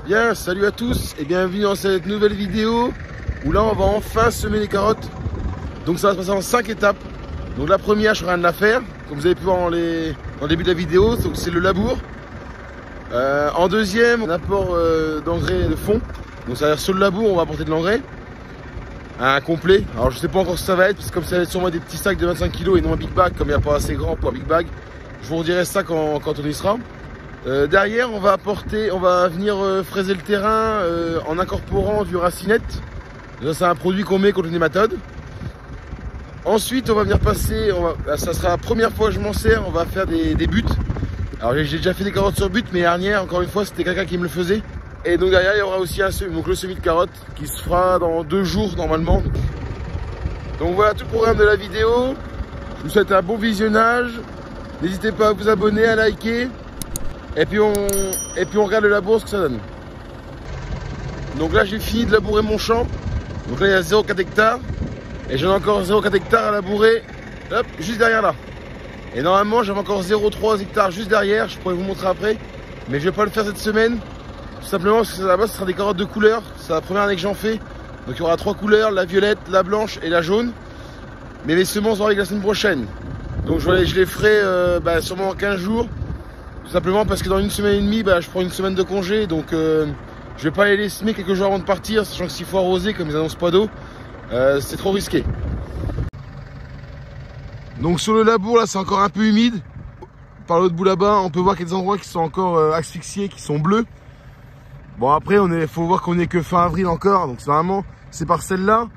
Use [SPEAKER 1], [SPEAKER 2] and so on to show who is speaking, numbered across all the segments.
[SPEAKER 1] Bien, salut à tous et bienvenue dans cette nouvelle vidéo où là on va enfin semer les carottes. Donc ça va se passer en 5 étapes. Donc la première, je n'aurai rien de la faire, comme vous avez pu voir dans le début de la vidéo, c'est le labour. En deuxième, un apport d'engrais de fond. Donc ça va être sur le labour, on va apporter de l'engrais. Un complet. Alors je sais pas encore ce que ça va être, parce que comme ça va être sûrement des petits sacs de 25 kg et non un big bag, comme il n'y a pas assez grand pour un big bag. Je vous redirai ça quand on y sera. Derrière, on va venir fraiser le terrain en incorporant du racinette. C'est un produit qu'on met contre les nématodes. Ensuite, on va venir passer, ça sera la première fois que je m'en sers, on va faire des buts. Alors j'ai déjà fait des carottes sur but, mais dernière, encore une fois, c'était quelqu'un qui me le faisait. Et donc derrière, il y aura aussi donc le semis de carottes qui se fera dans 2 jours normalement. Donc voilà tout le programme de la vidéo. Je vous souhaite un bon visionnage. N'hésitez pas à vous abonner, à liker. Et puis on regarde le labour, ce que ça donne. Donc là j'ai fini de labourer mon champ. Donc là il y a 0,4 hectares. Et j'en ai encore 0,4 hectares à labourer. Hop, juste derrière là. Et normalement j'avais encore 0,3 hectares juste derrière. Je pourrais vous montrer après. Mais je vais pas le faire cette semaine. Tout simplement parce que là-bas ce sera des carottes de couleur. C'est la première année que j'en fais. Donc il y aura 3 couleurs, la violette, la blanche et la jaune. Mais les semences vont arriver la semaine prochaine. Donc je les ferai sûrement en 15 jours. Tout simplement parce que dans une semaine et demie, je prends une semaine de congé, donc je vais pas les semer quelques jours avant de partir, sachant que s'il faut arroser, comme ils annoncent pas d'eau, c'est trop risqué. Donc sur le labour, là c'est encore un peu humide. Par l'autre bout là-bas, on peut voir qu'il y a des endroits qui sont encore asphyxiés, qui sont bleus. Bon après, faut voir qu'on est que fin avril encore, donc c'est vraiment ces parcelles-là.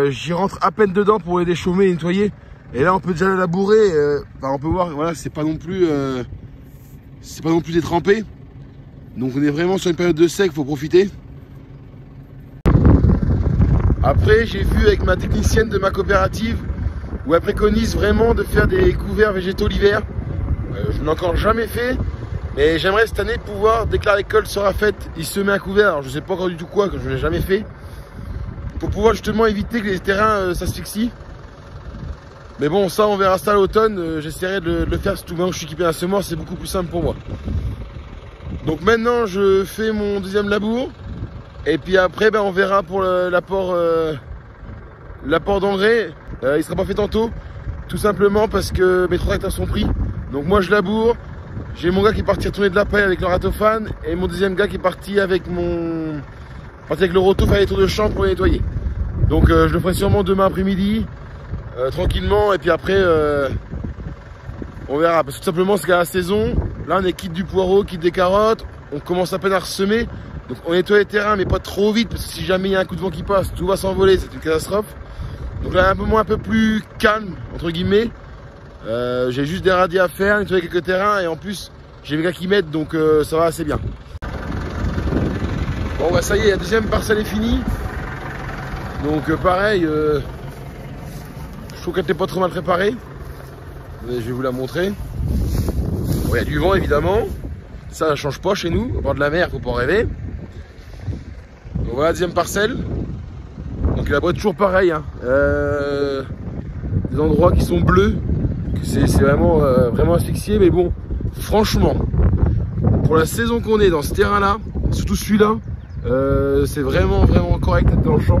[SPEAKER 1] J'y rentre à peine dedans pour les déchaumer et nettoyer. Et là on peut déjà la labourer, on peut voir, voilà, c'est pas non plus détrempé. Donc on est vraiment sur une période de sec, faut profiter. Après j'ai vu avec ma technicienne de ma coopérative où elle préconise vraiment de faire des couverts végétaux l'hiver. Je n'ai encore jamais fait, mais j'aimerais cette année pouvoir, dès que la récolte sera faite, y semer un couvert. Alors je sais pas encore du tout quoi, que je ne l'ai jamais fait. Pour pouvoir justement éviter que les terrains s'asphyxient. Mais bon, ça on verra ça à l'automne, j'essaierai de le faire, tout le monde je suis équipé d'un semoir, c'est beaucoup plus simple pour moi. Donc maintenant je fais mon deuxième labour, et puis après on verra pour l'apport d'engrais, il sera pas fait tantôt, tout simplement parce que mes 3 tracteurs sont pris. Donc moi je laboure, j'ai mon gars qui est parti retourner de la paille avec le ratophane, et mon deuxième gars qui est parti avec le roto faire les tours de champ pour les nettoyer. Donc je le ferai sûrement demain après-midi. Tranquillement, et puis après on verra, parce que tout simplement c'est qu'à la saison, là on est quitte du poireau, quitte des carottes, on commence à peine à ressemer, donc on nettoie les terrains mais pas trop vite, parce que si jamais il y a un coup de vent qui passe, tout va s'envoler, c'est une catastrophe. Donc là un peu plus calme entre guillemets, j'ai juste des radis à faire, nettoyer quelques terrains, et en plus j'ai les gars qui m'aident, donc ça va assez bien. Bon bah ça y est, la deuxième parcelle est finie, donc pareil, je trouve qu'elle n'était pas trop mal préparée. Je vais vous la montrer. Bon, il y a du vent évidemment. Ça ne change pas chez nous. Au bord de la mer, faut pas rêver. Donc voilà la deuxième parcelle. Donc la boîte toujours pareil. Hein. Des endroits qui sont bleus. C'est vraiment, vraiment asphyxié. Mais bon, franchement, pour la saison qu'on est dans ce terrain-là, surtout celui-là, c'est vraiment correct d'être dans le champ.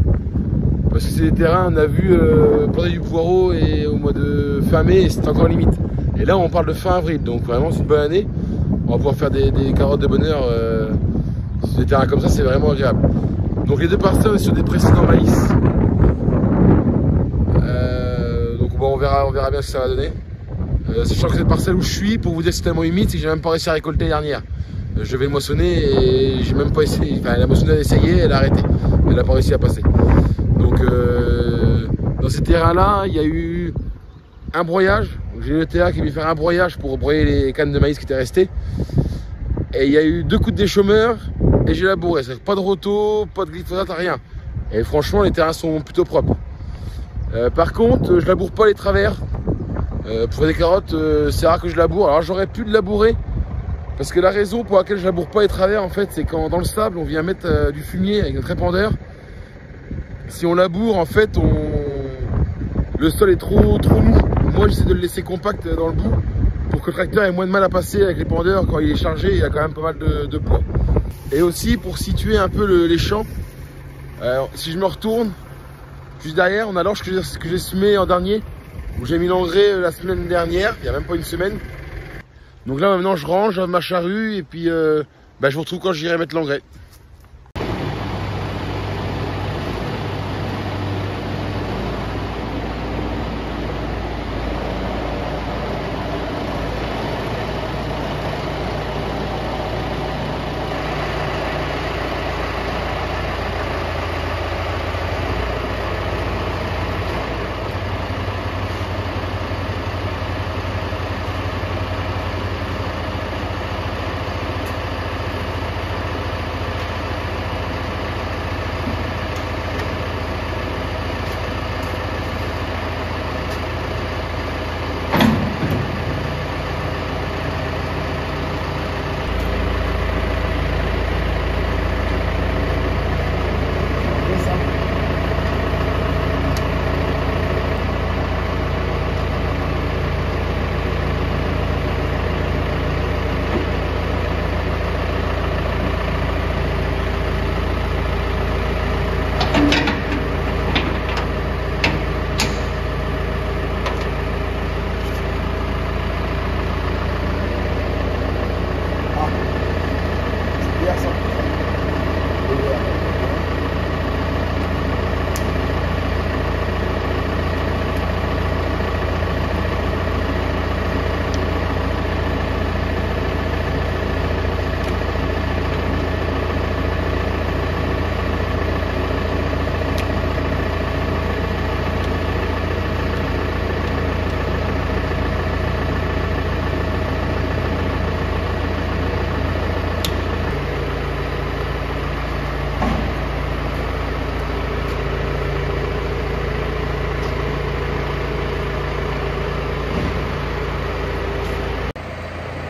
[SPEAKER 1] Parce que c'est des terrains, on a vu planter du poireau et au mois de fin mai, et c'était encore limite. Et là on parle de fin avril, donc vraiment c'est une bonne année. On va pouvoir faire des carottes de bonheur sur des terrains comme ça, c'est vraiment agréable. Donc les 2 parcelles sur des précédents maïs. Donc bon, on verra bien ce que ça va donner. Sachant que cette parcelle où je suis, pour vous dire que c'est tellement humide, c'est que j'ai même pas réussi à récolter dernière. Je vais le moissonner et j'ai même pas essayé. Enfin, elle a moissonné, elle a essayé, elle a arrêté. Elle n'a pas réussi à passer. Donc dans ces terrains-là, il y a eu un broyage. J'ai le TA qui est venu faire un broyage pour broyer les cannes de maïs qui étaient restées. Et il y a eu 2 coups de déchaumeur et j'ai labouré. C'est-à-dire pas de roto, pas de glyphosate, rien. Et franchement, les terrains sont plutôt propres. Par contre, je laboure pas les travers. Pour les carottes, c'est rare que je laboure. Alors j'aurais pu le labourer. Parce que la raison pour laquelle je laboure pas les travers, en fait, c'est quand dans le sable, on vient mettre du fumier avec notre répandeur. Si on laboure, en fait, le sol est trop mou. Moi, j'essaie de le laisser compact dans le bout pour que le tracteur ait moins de mal à passer avec les pendeurs. Quand il est chargé, il y a quand même pas mal de poids. Et aussi pour situer un peu les champs, si je me retourne, juste derrière, on a l'orge que j'ai semé en dernier, où j'ai mis l'engrais la semaine dernière, il n'y a même pas une semaine. Donc là maintenant je range ma charrue et puis je vous retrouve quand j'irai mettre l'engrais.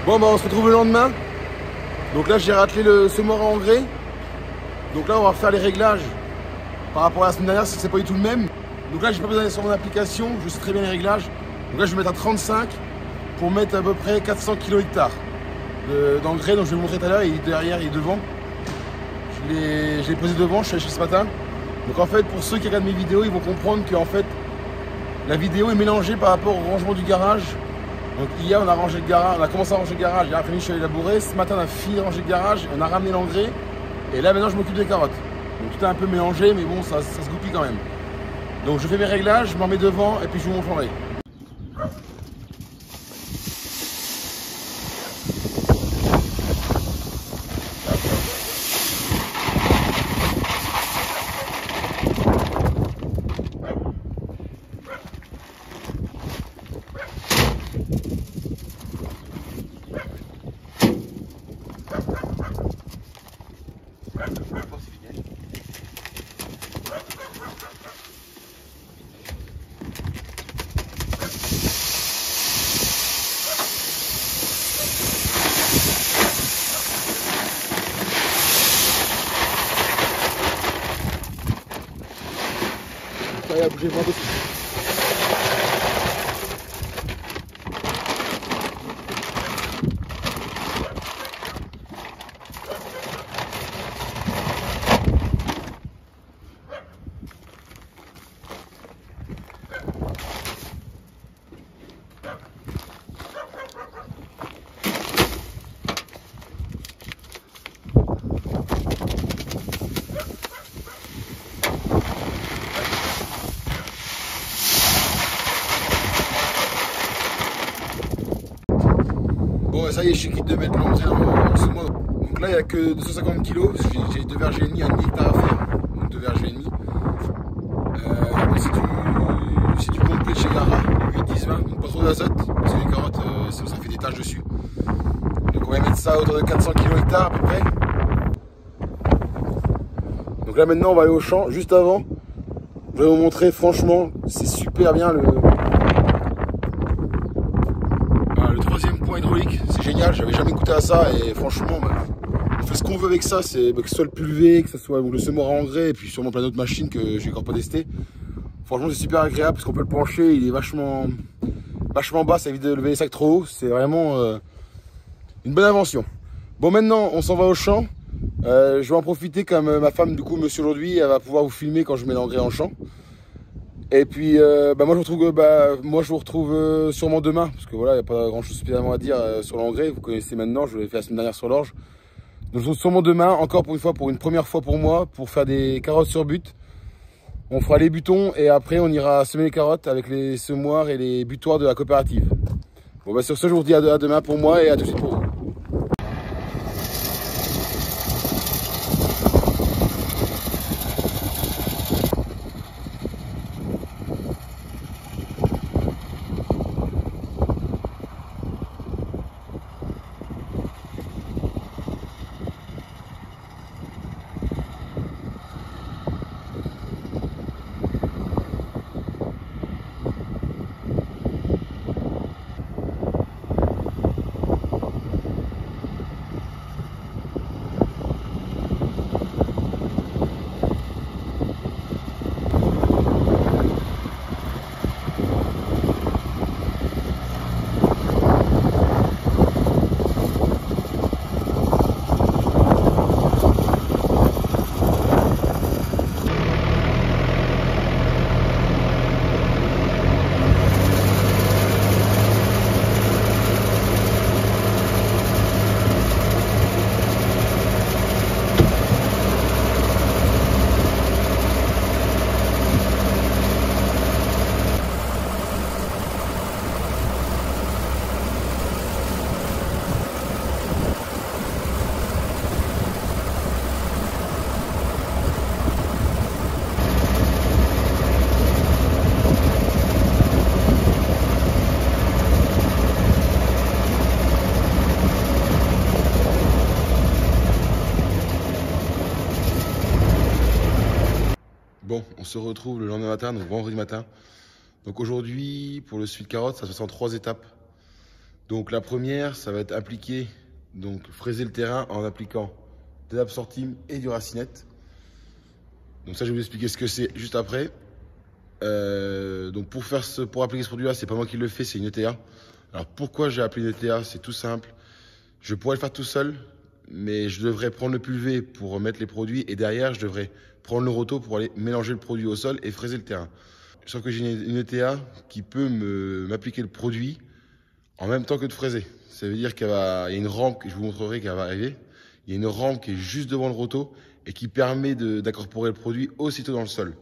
[SPEAKER 1] Bon on se retrouve le lendemain. Donc là j'ai raclé le semoir à engrais. Donc là on va refaire les réglages par rapport à la semaine dernière, c'est pas du tout le même. Donc là j'ai pas besoin d'aller sur mon application, je sais très bien les réglages. Donc là je vais mettre à 35 pour mettre à peu près 400 kg/h d'engrais. Donc je vais vous montrer tout à l'heure, il est derrière, il est devant. Je l'ai posé devant, je suis allé chez ce matin. Donc en fait pour ceux qui regardent mes vidéos, ils vont comprendre que en fait la vidéo est mélangée par rapport au rangement du garage. Donc hier on a rangé le garage, on a commencé à ranger le garage, hier après-midi je suis allé labourer, ce matin on a fini de ranger le garage, on a ramené l'engrais et là maintenant je m'occupe des carottes. Donc tout est un peu mélangé mais bon ça se goupille quand même. Donc je fais mes réglages, je m'en mets devant et puis je vous montre l'engrais. Il a bougé le vent dessus. Bon, ça y est, je suis quitte de mettre l'entrée en semoir. Donc là, il n'y a que 250 kg. J'ai 2 vergers et demi, un demi-hectare à faire. Donc 2 vergers et demi. C'est du complet de chez Gara, 8, 10, 20. Donc pas trop d'azote, parce que les carottes, ça fait des taches dessus. Donc on va mettre ça autour de 400 kg/h à peu près. Donc là maintenant, on va aller au champ. Juste avant, je vais vous montrer, franchement, c'est super bien le troisième point hydraulique, c'est génial, j'avais jamais goûté à ça et franchement on fait ce qu'on veut avec ça, c'est que ce soit le pulvé, que ce soit le semoir à engrais et puis sûrement plein d'autres machines que j'ai encore pas testé. Franchement c'est super agréable parce qu'on peut le pencher, il est vachement bas, ça évite de lever les sacs trop haut, c'est vraiment une bonne invention. Bon maintenant on s'en va au champ Je vais en profiter comme ma femme, du coup, monsieur aujourd'hui, elle va pouvoir vous filmer quand je mets l'engrais en champ. Et puis, moi, je vous retrouve sûrement demain, parce que voilà, il n'y a pas grand chose spécialement à dire sur l'engrais. Vous connaissez maintenant, je l'ai fait la semaine dernière sur l'orge. Donc, je vous retrouve sûrement demain, encore pour une première fois pour moi, pour faire des carottes sur but. On fera les butons et après, on ira semer les carottes avec les semoirs et les butoirs de la coopérative. Bon, bah, sur ce, je vous dis à demain pour moi et à tout de suite pour vous. Bon, on se retrouve le lendemain matin, donc vendredi matin. Donc aujourd'hui, pour le suivi de carottes, ça se fait en 3 étapes. Donc la première, ça va être appliquer, donc fraiser le terrain en appliquant de l'absortime et du racinette. Donc ça, je vais vous expliquer ce que c'est juste après. Donc pour appliquer ce produit-là, c'est pas moi qui le fais, c'est une ETA. Alors pourquoi j'ai appelé une ETA? C'est tout simple. Je pourrais le faire tout seul, mais je devrais prendre le pulvé pour mettre les produits et derrière, je devrais prendre le roto pour aller mélanger le produit au sol et fraiser le terrain. Sauf que j'ai une ETA qui peut m'appliquer le produit en même temps que de fraiser. Ça veut dire qu'il y a une rampe, que je vous montrerai qu'elle va arriver. Il y a une rampe qui est juste devant le roto et qui permet d'incorporer le produit aussitôt dans le sol.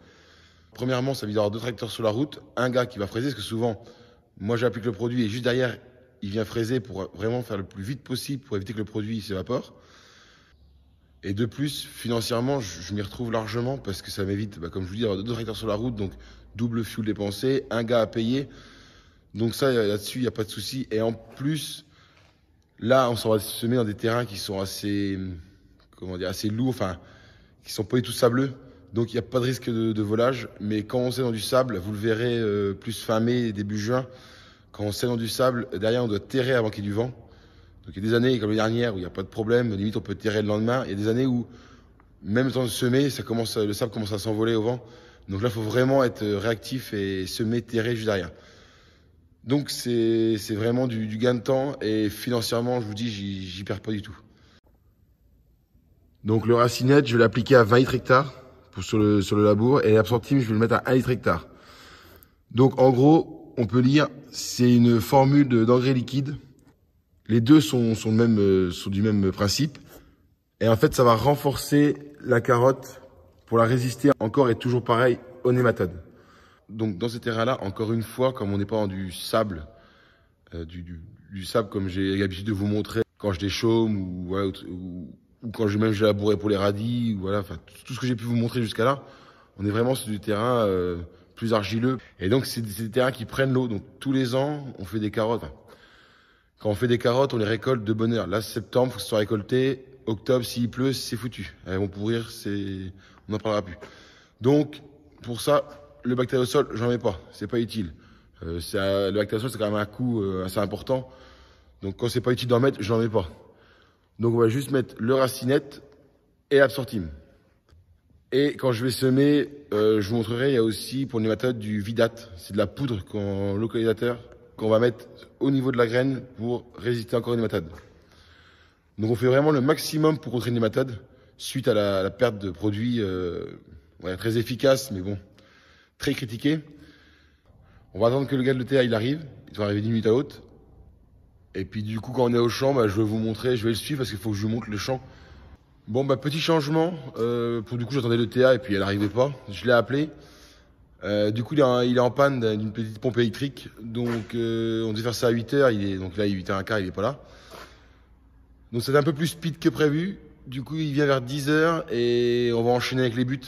[SPEAKER 1] Premièrement, ça veut dire avoir 2 tracteurs sur la route, un gars qui va fraiser, parce que souvent, moi j'applique le produit et juste derrière, il vient fraiser pour vraiment faire le plus vite possible pour éviter que le produit s'évapore. Et de plus, financièrement, je m'y retrouve largement parce que ça m'évite, comme je vous dis, d'avoir 2 tracteurs sur la route, donc double fuel dépensé, un gars à payer. Donc ça, là-dessus, il n'y a pas de souci. Et en plus, là, on va se mettre dans des terrains qui sont assez, assez lourds, enfin, qui sont pas du tout sableux. Donc il n'y a pas de risque de volage. Mais quand on sait dans du sable, vous le verrez plus fin mai, début juin, quand on sait dans du sable, derrière, on doit terrer avant qu'il y ait du vent. Donc il y a des années, comme les dernières, où il n'y a pas de problème, limite on peut terrer le lendemain. Il y a des années où, même temps de semer, le sable commence à s'envoler au vent. Donc là, il faut vraiment être réactif et semer, terrer juste derrière. Donc c'est vraiment du gain de temps et financièrement, je vous dis, j'y perds pas du tout. Donc le racinette, je vais l'appliquer à 20 litres hectare sur le labour et l'absortime, je vais le mettre à 1 litre hectare. Donc en gros, on peut lire, c'est une formule d'engrais liquide. Les deux sont du même principe. Et en fait, ça va renforcer la carotte pour la résister encore et toujours pareil aux nématodes. Donc dans ces terrains-là, encore une fois, comme on n'est pas dans du sable, du sable comme j'ai l'habitude de vous montrer quand je déchaume ou quand j'ai labouré pour les radis, ou voilà, enfin tout ce que j'ai pu vous montrer jusqu'à là, on est vraiment sur du terrain plus argileux. Et donc c'est des terrains qui prennent l'eau. Donc tous les ans, on fait des carottes. Quand on fait des carottes, on les récolte de bonne heure. Là, septembre, il faut que ce soit récolté. Octobre, s'il pleut, c'est foutu. Elles vont pourrir, on n'en parlera plus. Donc, pour ça, le bactériosol, j'en mets pas. C'est pas utile. Le bactériosol, c'est quand même un coût assez important. Donc, quand c'est pas utile d'en mettre, j'en mets pas. Donc, on va juste mettre le racinette et l'absortime. Et quand je vais semer, je vous montrerai, il y a aussi pour les nématodes du vidate. C'est de la poudre localisateur qu'on va mettre au niveau de la graine pour résister encore aux nématodes. Donc on fait vraiment le maximum pour contrer les nématodes. suite à la perte de produits ouais, très efficace, mais bon, très critiqué. On va attendre que le gars de l'ETA il arrive. Il va arriver 10 minutes à l'autre. Et puis du coup, quand on est au champ, bah, je vais vous montrer, je vais le suivre parce qu'il faut que je vous montre le champ. Bon, bah petit changement. Pour du coup, j'attendais l'ETA et puis elle n'arrivait pas. Je l'ai appelé. Du coup, il est en panne d'une petite pompe électrique. Donc, on devait faire ça à 8 h. Donc là, il est 8h15, il est pas là. Donc, c'était un peu plus speed que prévu. Du coup, il vient vers 10 h et on va enchaîner avec les buts.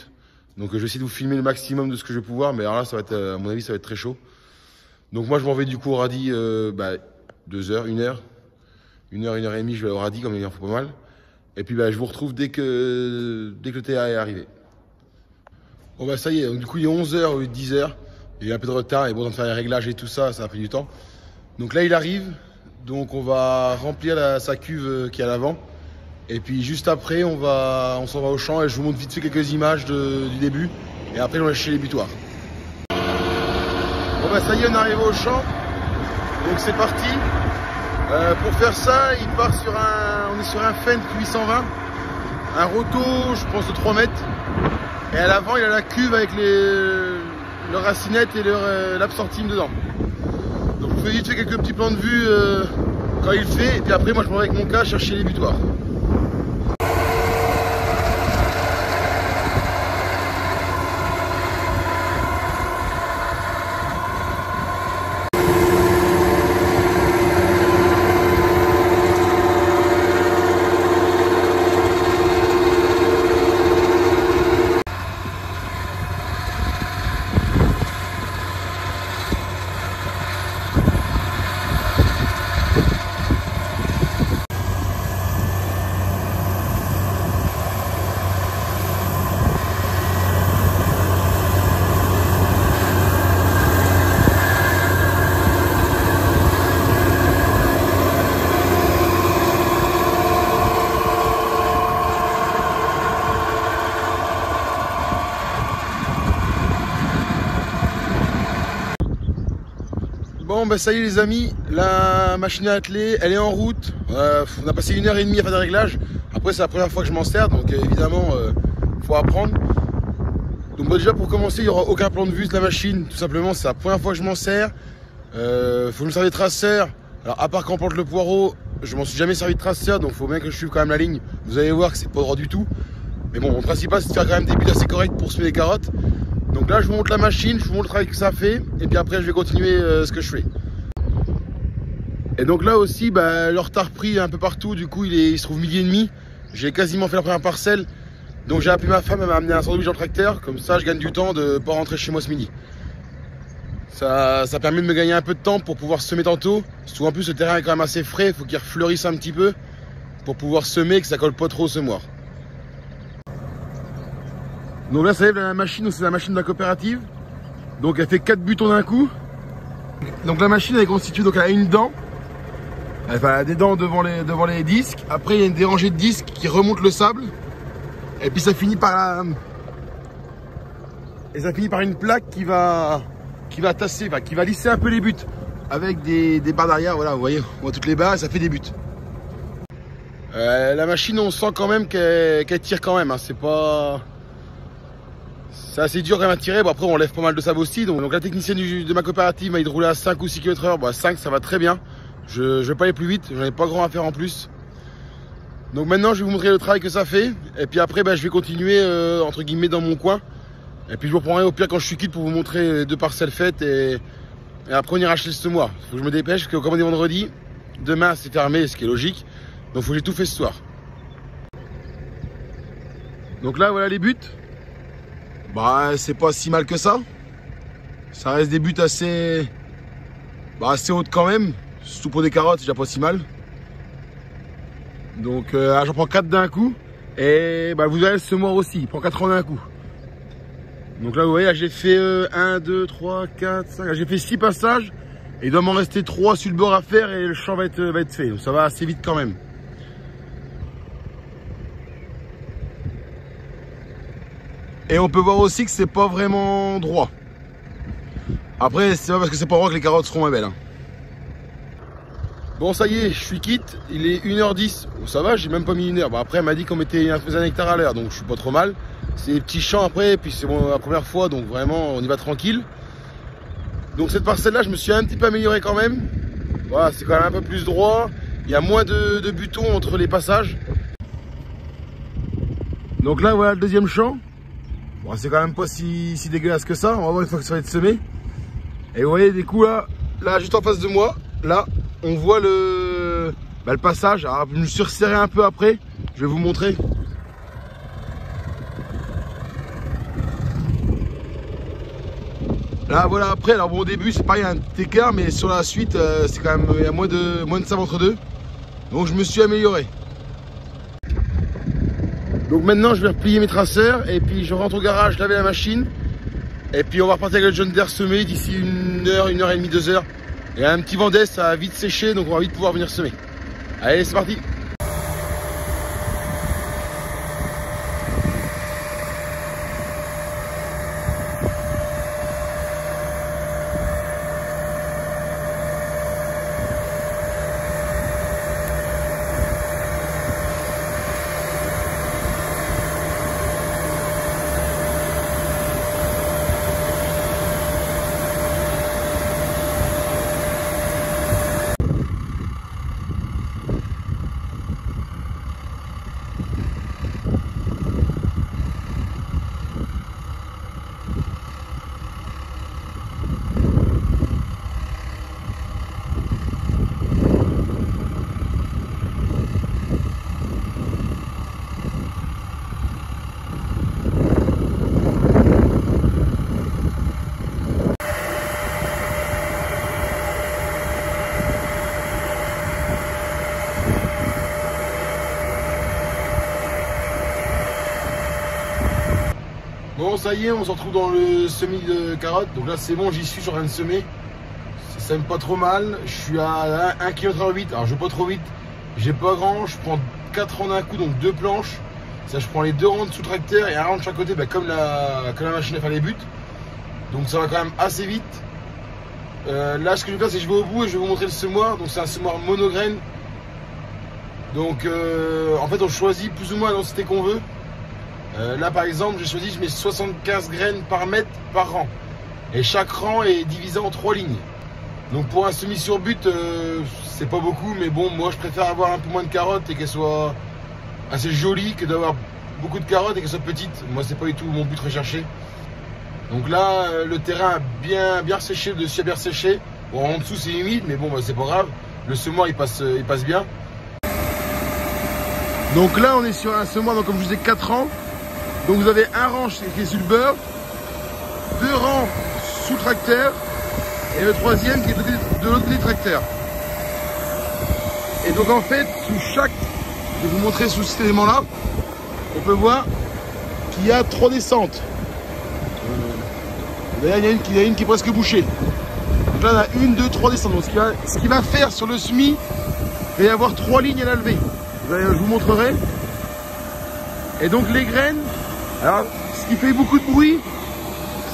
[SPEAKER 1] Donc, je vais essayer de vous filmer le maximum de ce que je vais pouvoir. Mais alors là, ça va être, à mon avis, ça va être très chaud. Donc, moi, je m'en vais du coup au radis 2 h, 1 h. 1 h, 1 h et demie, je vais au radis comme il en faut pas mal. Et puis, je vous retrouve dès que le TA est arrivé. Bon bah ça y est, donc du coup il est 11 h ou 10 h, il y a un peu de retard et bon, de faire les réglages et tout ça, ça a pris du temps. Donc là il arrive, donc on va remplir sa cuve qui est à l'avant. Et puis juste après on s'en va au champ et je vous montre vite fait quelques images du début. Et après on va chez les butoirs. Bon bah ça y est, on arrive au champ, donc c'est parti. Pour faire ça, on est sur un Fendt 820, un roto je pense de 3 mètres. Et à l'avant, il a la cuve avec le racinette et l'absortime dedans. Donc je vous fais vite fait quelques petits plans de vue quand il fait. Et puis après, moi je m'en vais avec mon cas chercher les butoirs. Bon bah ça y est les amis, la machine à atteler, elle est en route. On a passé 1 h 30 à faire des réglages. Après c'est la première fois que je m'en sers, donc évidemment faut apprendre. Donc bah, déjà pour commencer, il n'y aura aucun plan de vue de la machine, tout simplement c'est la première fois que je m'en sers. Faut que je me serve des traceurs. Alors à part quand on plante le poireau, je m'en suis jamais servi de traceur, donc il faut bien que je suive quand même la ligne. Vous allez voir que c'est pas droit du tout. Mais bon, mon principal c'est de faire quand même des buts assez corrects pour semer les carottes. Donc là je vous montre la machine, je vous montre le travail que ça fait et puis après je vais continuer ce que je fais. Et donc là aussi le retard pris un peu partout, du coup il se trouve 12h30. J'ai quasiment fait la première parcelle. Donc j'ai appelé ma femme, elle m'a amené un sandwich dans le tracteur, comme ça je gagne du temps de ne pas rentrer chez moi ce midi. Ça permet de me gagner un peu de temps pour pouvoir semer tantôt. Surtout en plus le terrain est quand même assez frais, il faut qu'il refleurisse un petit peu pour pouvoir semer, que ça colle pas trop au semoir. Donc là ça y est, la machine, c'est la machine de la coopérative. Donc elle fait 4 butons d'un coup. Donc la machine elle est constituée, donc elle a une dent. Elle a des dents devant les disques. Après il y a une dérangée de disques qui remonte le sable. Et puis ça finit par une plaque qui va tasser, qui va lisser un peu les buts. Avec des barres d'arrière, voilà, vous voyez, on voit toutes les barres et ça fait des buts. La machine on sent quand même qu'elle tire quand même, hein. C'est assez dur quand même à tirer. Bon, après on lève pas mal de sable aussi. Donc la technicienne de ma coopérative m'a dit de rouler à 5 ou 6 km/h. Bon, à 5 ça va très bien. Je vais pas aller plus vite, j'en ai pas grand à faire en plus. Donc maintenant je vais vous montrer le travail que ça fait. Et puis après je vais continuer entre guillemets dans mon coin. Et puis je vous reprendrai au pire quand je suis quitte pour vous montrer 2 parcelles faites. Et après on ira acheter le semoir. Faut que je me dépêche, parce que comme on est vendredi, demain c'est fermé, ce qui est logique. Donc faut que j'ai tout fait ce soir. Donc là voilà les buts. C'est pas si mal que ça. Ça reste des buts assez hautes quand même. Surtout pour des carottes, c'est déjà pas si mal. Donc j'en prends 4 d'un coup. Et vous verrez le semoir aussi, il prend 4 d'un coup. Donc là vous voyez, j'ai fait 1, 2, 3, 4, 5. J'ai fait 6 passages. Et il doit m'en rester 3 sur le bord à faire et le champ va être fait. Donc ça va assez vite quand même. Et on peut voir aussi que c'est pas vraiment droit. Après, c'est pas parce que c'est pas droit que les carottes seront moins belles. Hein. Bon, ça y est, je suis quitte. Il est 1h10. Bon, ça va, j'ai même pas mis 1 heure. Bon, après, elle m'a dit qu'on mettait 1 hectare à l'heure, donc je suis pas trop mal. C'est des petits champs après, puis c'est bon, la première fois, donc vraiment, on y va tranquille. Donc cette parcelle-là, je me suis un petit peu amélioré quand même. Voilà, c'est quand même un peu plus droit. Il y a moins de butons entre les passages. Donc là, voilà le deuxième champ. Bon, c'est quand même pas si dégueulasse que ça. On va voir une fois que ça va être semé. Et vous voyez, des coups là, juste en face de moi, là, on voit le passage. Alors, je me suis resserré un peu après. Je vais vous montrer. Là, voilà, après, alors bon, au début, c'est pareil, un petit écart, mais sur la suite, c'est quand même, il y a moins de sable entre deux. Donc, je me suis amélioré. Donc, maintenant, je vais replier mes traceurs et puis je rentre au garage, laver la machine. Et puis, on va repartir avec le John Deere semé d'ici 1 heure, 1h30, 2 heures. Il y a un petit vent d'est, ça va vite sécher, donc on va vite pouvoir venir semer. Allez, c'est parti! Bon, ça y est, on se retrouve dans le semis de carottes. Donc là, c'est bon, j'y suis, je suis en train de semer. Ça sème pas trop mal. Je suis à 1 km/h. Alors, je vais pas trop vite. J'ai pas grand. Je prends 4 rangs d'un coup, donc 2 planches. Ça, je prends les 2 rangs de sous-tracteur et un rang de chaque côté, comme la machine à faire les buts. Donc, ça va quand même assez vite. Là, ce que je vais faire, c'est que je vais au bout et je vais vous montrer le semoir. Donc, c'est un semoir monograine. Donc, en fait, on choisit plus ou moins la densité qu'on veut. Là par exemple j'ai choisi, je mets 75 graines par mètre par rang et chaque rang est divisé en 3 lignes. Donc pour un semis sur but c'est pas beaucoup, mais bon, moi je préfère avoir un peu moins de carottes et qu'elles soient assez jolies que d'avoir beaucoup de carottes et qu'elles soient petites. Moi c'est pas du tout mon but recherché. Donc là le terrain a bien séché, le dessus a bien séché. Bon, en dessous c'est humide, mais bon, c'est pas grave, le semoir il passe bien. Donc là on est sur un semoir, donc comme je vous disais, 4 rangs. Donc vous avez un rang qui est sur le beurre, 2 rangs sous tracteur et le troisième qui est de l'autre côté du tracteur. Et donc en fait, sous chaque, je vais vous montrer sous cet élément-là, on peut voir qu'il y a 3 descentes. D'ailleurs, il y a une qui est presque bouchée. Donc là, on a 1, 2, 3 descentes. Donc ce qu'il va faire sur le semis, il va y avoir 3 lignes à la levée. Je vous montrerai. Et donc les graines, alors ce qui fait beaucoup de bruit,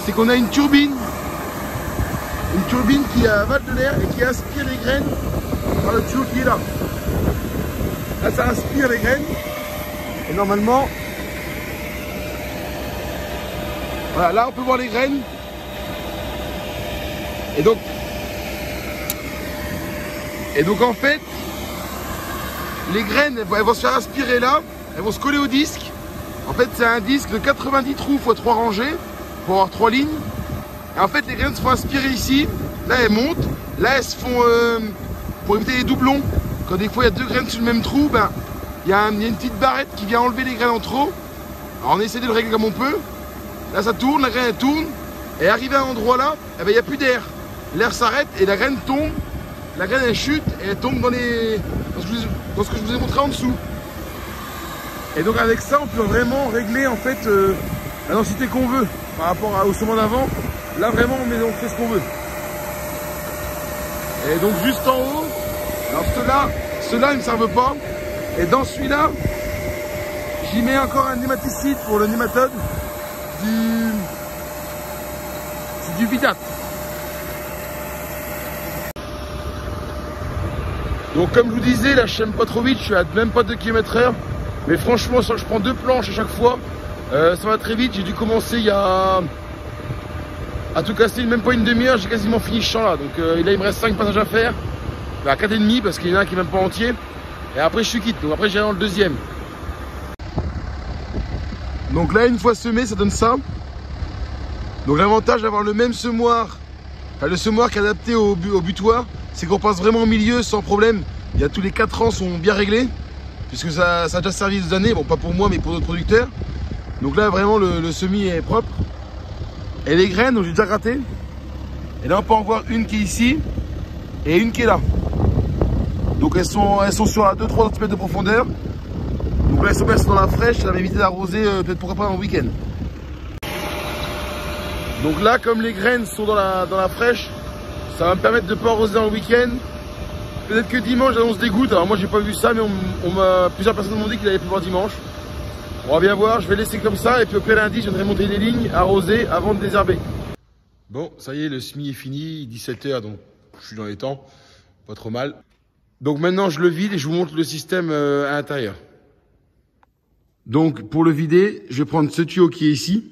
[SPEAKER 1] c'est qu'on a une turbine qui avale de l'air et qui aspire les graines par le tuyau qui est là. Là, ça aspire les graines et normalement, voilà, là on peut voir les graines. Et donc en fait, les graines, elles vont se faire aspirer là, elles vont se coller au disque. En fait, c'est un disque de 90 trous x 3 rangées pour avoir 3 lignes. Et en fait, les graines se font aspirer ici. Là, elles montent. Là, elles se font pour éviter les doublons. Quand des fois il y a 2 graines sur le même trou, il y a une petite barrette qui vient enlever les graines en trop. Alors, on essaie de le régler comme on peut. Là, ça tourne, la graine elle tourne. Et arrivé à un endroit là, il n'y a plus d'air. L'air s'arrête et la graine tombe. La graine elle chute et elle tombe dans ce que je vous ai montré en dessous. Et donc avec ça, on peut vraiment régler en fait la densité qu'on veut par rapport au semoir d'avant. Là vraiment, on fait ce qu'on veut. Et donc juste en haut, alors ceux-là ils ne servent pas. Et dans celui-là, j'y mets encore un nématicide pour le nématode du Vidat. Donc comme je vous disais, là je sème pas trop vite, je suis à même pas 2 km/h. Mais franchement, je prends 2 planches à chaque fois. Ça va très vite, j'ai dû commencer il y a... à tout casser, même pas une demi-heure, j'ai quasiment fini ce champ là. Donc là il me reste 5 passages à faire. À 4,5 parce qu'il y en a un qui est même pas entier. Et après je suis quitte, donc après j'irai dans le deuxième. Donc là une fois semé, ça donne ça. Donc l'avantage d'avoir le même semoir, enfin, le semoir qui est adapté au butoir, c'est qu'on passe vraiment au milieu sans problème. Il y a tous les 4 ans sont bien réglés, puisque ça a déjà servi des années, bon pas pour moi mais pour d'autres producteurs. Donc là vraiment le semis est propre. Et les graines, donc j'ai déjà gratté. Et là on peut en voir une qui est ici et une qui est là. Donc elles sont sur à 2-3 cm de profondeur. Donc là elles sont dans la fraîche, ça va m'éviter d'arroser peut-être pourquoi pas en week-end. Donc là comme les graines sont dans la fraîche, ça va me permettre de ne pas arroser en week-end. Peut-être que dimanche j'annonce des gouttes, alors moi j'ai pas vu ça mais plusieurs personnes m'ont dit qu'il allait pleuvoir dimanche. On va bien voir, je vais laisser comme ça et puis au pire lundi je viendrai monter des lignes, arroser avant de désherber. Bon ça y est, le semis est fini, 17 h donc je suis dans les temps, pas trop mal. Donc maintenant je le vide et je vous montre le système à l'intérieur. Donc pour le vider, je vais prendre ce tuyau qui est ici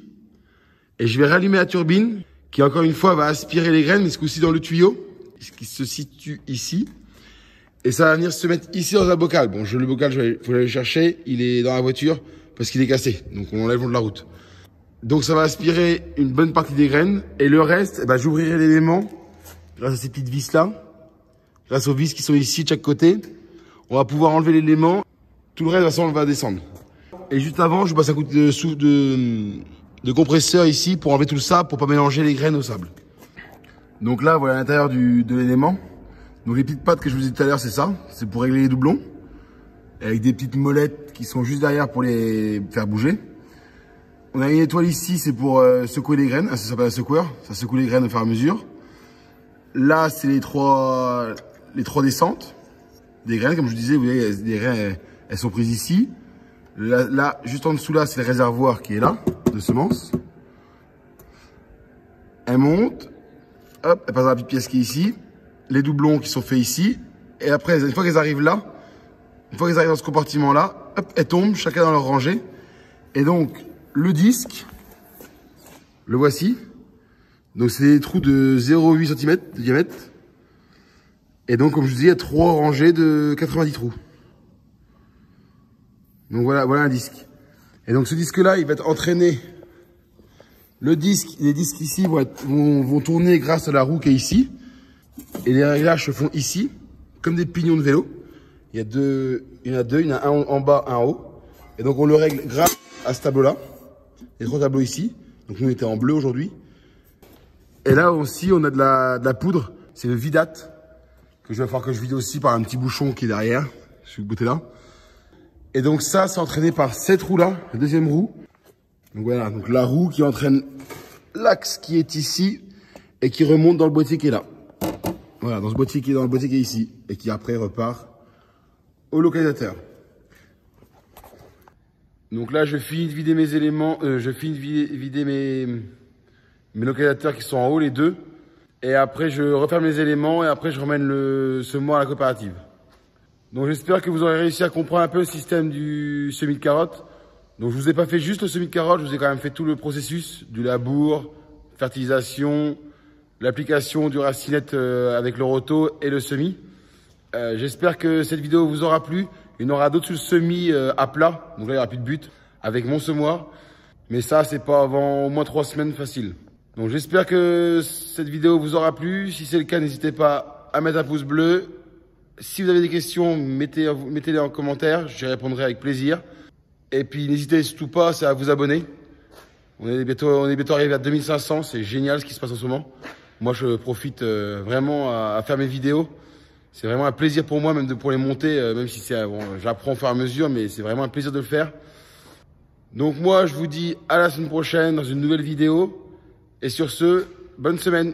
[SPEAKER 1] et je vais rallumer la turbine qui encore une fois va aspirer les graines, mais ce coup-ci dans le tuyau qui se situe ici. Et ça va venir se mettre ici dans un bocal. Bon, le bocal, faut aller le chercher, il est dans la voiture parce qu'il est cassé, donc on l'enlève de la route. Donc ça va aspirer une bonne partie des graines et le reste, eh ben, j'ouvrirai l'élément grâce à ces petites vis là. Grâce aux vis qui sont ici de chaque côté, on va pouvoir enlever l'élément. Tout le reste, de toute façon, on va descendre. Et juste avant, je passe un coup de compresseur ici pour enlever tout le sable, pour pas mélanger les graines au sable. Donc là, voilà l'intérieur de l'élément. Donc les petites pattes que je vous disais tout à l'heure, c'est ça. C'est pour régler les doublons. Avec des petites molettes qui sont juste derrière pour les faire bouger. On a une étoile ici, c'est pour secouer les graines. Ça s'appelle un secoueur. Ça secoue les graines au fur et à mesure. Là, c'est les trois descentes des graines. Comme je vous disais, vous voyez, les graines, elles sont prises ici. Là, juste en dessous là, c'est le réservoir qui est là, de semences. Elles montent. Hop, elles passent dans la petite pièce qui est ici. Les doublons qui sont faits ici. Et après, une fois qu'elles arrivent là, une fois qu'elles arrivent dans ce compartiment-là, hop, elles tombent, chacun dans leur rangée. Et donc, le disque, le voici. Donc, c'est des trous de 0,8 cm de diamètre. Et donc, comme je vous dis, il y a 3 rangées de 90 trous. Donc, voilà un disque. Et donc, ce disque-là, il va être entraîné. Les disques ici vont tourner grâce à la roue qui est ici. Et les réglages se font ici, comme des pignons de vélo. Il y en a deux, il y en a un en bas, un en haut. Et donc on le règle grâce à ce tableau-là. Les 3 tableaux ici. Donc nous on était en bleu aujourd'hui. Et là aussi on a de la poudre, c'est le vidate. Que je vais falloir que je vide aussi par un petit bouchon qui est derrière, sur le côté là. Et donc ça c'est entraîné par cette roue-là, la deuxième roue. Donc voilà, donc la roue qui entraîne l'axe qui est ici et qui remonte dans le boîtier qui est là. Voilà, dans le boîtier qui est ici et qui après repart au localisateur. Donc là, je finis de vider mes éléments, je finis de vider mes localisateurs qui sont en haut, les deux. Et après, je referme les éléments et après, je ramène le semoir à la coopérative. Donc j'espère que vous aurez réussi à comprendre un peu le système du semis de carottes. Donc je vous ai pas fait juste le semis de carottes, je vous ai quand même fait tout le processus du labour, fertilisation, l'application du racinette avec le roto et le semis. J'espère que cette vidéo vous aura plu. Il y en aura d'autres semis à plat, donc là il n'y aura plus de but avec mon semoir. Mais ça, c'est pas avant au moins 3 semaines facile. Donc j'espère que cette vidéo vous aura plu. Si c'est le cas, n'hésitez pas à mettre un pouce bleu. Si vous avez des questions, mettez-les en commentaire, j'y répondrai avec plaisir. Et puis n'hésitez surtout pas à vous abonner. On est bientôt arrivé à 2500, c'est génial ce qui se passe en ce moment. Moi je profite vraiment à faire mes vidéos. C'est vraiment un plaisir pour moi, même pour les monter, même si j'apprends au fur et à mesure, mais c'est vraiment un plaisir de le faire. Donc moi je vous dis à la semaine prochaine dans une nouvelle vidéo. Et sur ce, bonne semaine.